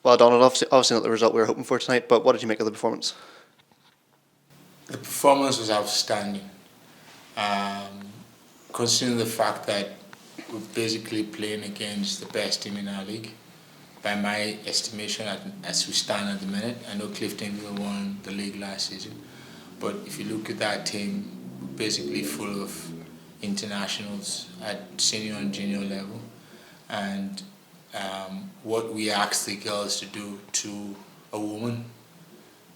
Well, Donald, obviously not the result we were hoping for tonight, but what did you make of the performance? The performance was outstanding, considering the fact that we're basically playing against the best team in our league. By my estimation, as we stand at the minute, I know Cliftonville won the league last season, but if you look at that team, we're basically full of internationals at senior and junior level, and what we asked the girls to do to a woman,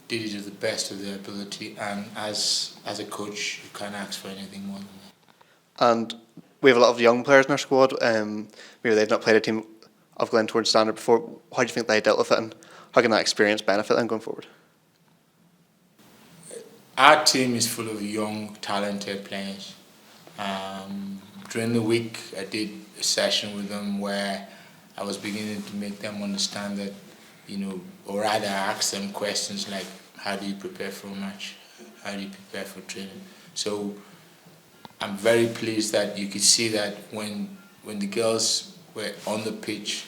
did it to the best of their ability, and as a coach, you can't ask for anything more than that. And we have a lot of young players in our squad. Maybe they've not played a team of Glentoran standard before. How do you think they dealt with it, and how can that experience benefit them going forward? Our team is full of young, talented players. During the week, I did a session with them where I was beginning to make them understand that, or rather ask them questions like, how do you prepare for a match? How do you prepare for training? So I'm very pleased that you could see that when the girls were on the pitch,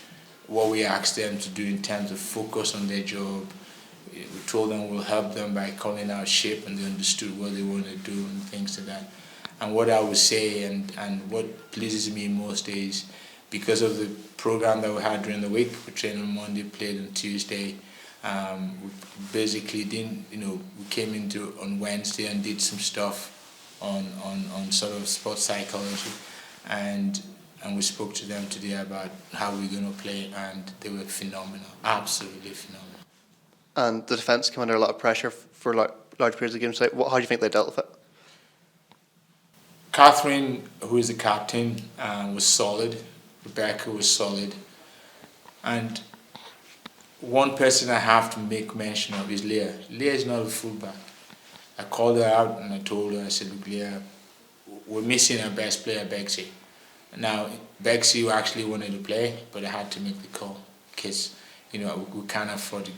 what we asked them to do in terms of focus on their job. We told them we'll help them by calling out shape, and they understood what they want to do and things like that. And what I would say and what pleases me most is because of the program that we had during the week, we trained on Monday, played on Tuesday. We basically didn't, we came into on Wednesday and did some stuff on sort of sports psychology, and we spoke to them today about how we're going to play, and they were phenomenal, absolutely phenomenal. And the defence came under a lot of pressure for large periods of the game tonight. How do you think they dealt with it? Catherine, who is the captain, was solid. Rebecca was solid. And one person I have to make mention of is Leah. Leah is not a fullback. I called her out and I told her, I said, look, Leah, we're missing our best player, Bexy. Now, Bexy actually wanted to play, but I had to make the call because, we can't afford,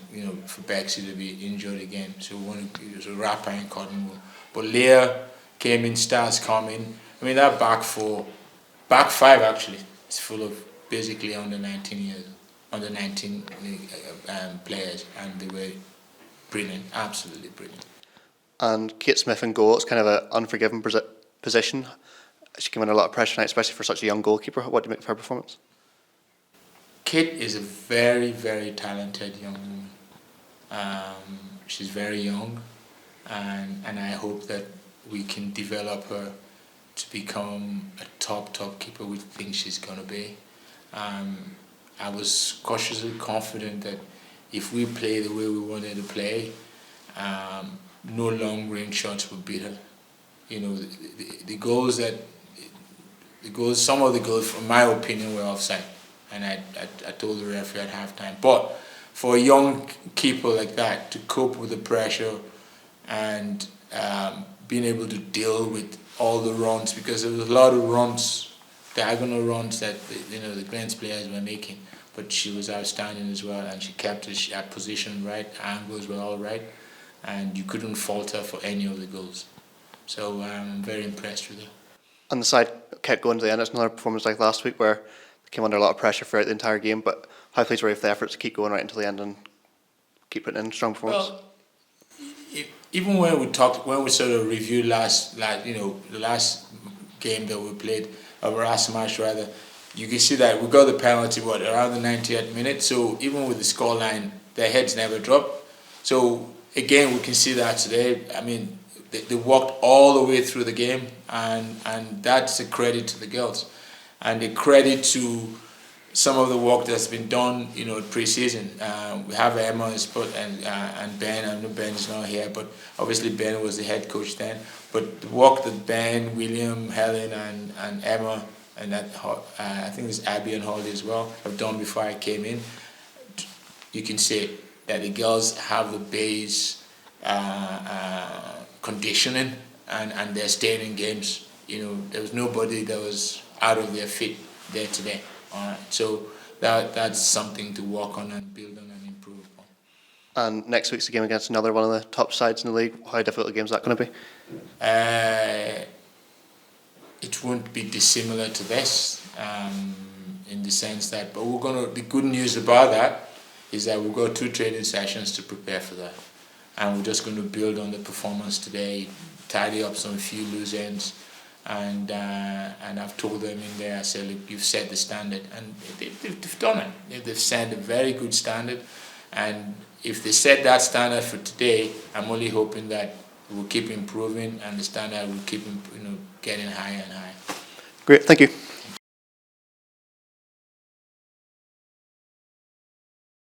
for Bexy to be injured again. So we wanted to use a wrapper and cotton wool. But Leah came in, stars coming. I mean, that back five actually, is full of basically under 19 players, and they were brilliant, absolutely brilliant. And Kate Smith in goal, it's kind of an unforgiving position. She came under a lot of pressure tonight, especially for such a young goalkeeper. What do you make of her performance? Kate is a very, very talented young woman. She's very young, and I hope that we can develop her to become a top keeper we think she's going to be. I was cautiously confident that if we play the way we wanted to play, no long range shots would beat her. The goals, some of the goals, from my opinion, were offside, and I told the referee at halftime. But for a young keeper like that to cope with the pressure and being able to deal with all the runs, because there was a lot of runs, diagonal runs that the Glens players were making, but she was outstanding as well, and she kept her position right, angles were all right, and you couldn't fault her for any of the goals. So I'm very impressed with her. And the side kept going to the end. It's another performance like last week where they came under a lot of pressure throughout the entire game, but how pleased were you with the efforts to keep going right until the end and keep putting in strong performance? Well, even when we sort of reviewed the last game that we played, or last match rather, you can see that we got the penalty around the 90th minute. So even with the scoreline, their heads never dropped. So again, we can see that today. I mean, they walked all the way through the game, and that's a credit to the girls, and a credit to some of the work that's been done, pre-season. We have Emma on spot and Ben. I know Ben is not here, but obviously Ben was the head coach then. But the work that Ben, William, Helen, and Emma, and that I think there's Abby and Holly as well, have done before I came in, you can see that the girls have the base conditioning, and they're staying in games. There was nobody that was out of their feet there today. All right, so that's something to work on and build on and improve upon. And next week's a game against another one of the top sides in the league. How difficult a game is that going to be? It won't be dissimilar to this, in the sense that, but the good news about that is that we've got 2 training sessions to prepare for that. And we're just going to build on the performance today, tidy up some few loose ends, and I've told them in there, I said, look, you've set the standard, and they've done it. They've set a very good standard, and if they set that standard for today, I'm only hoping that we'll keep improving, and the standard will keep getting higher and higher. Great, thank you.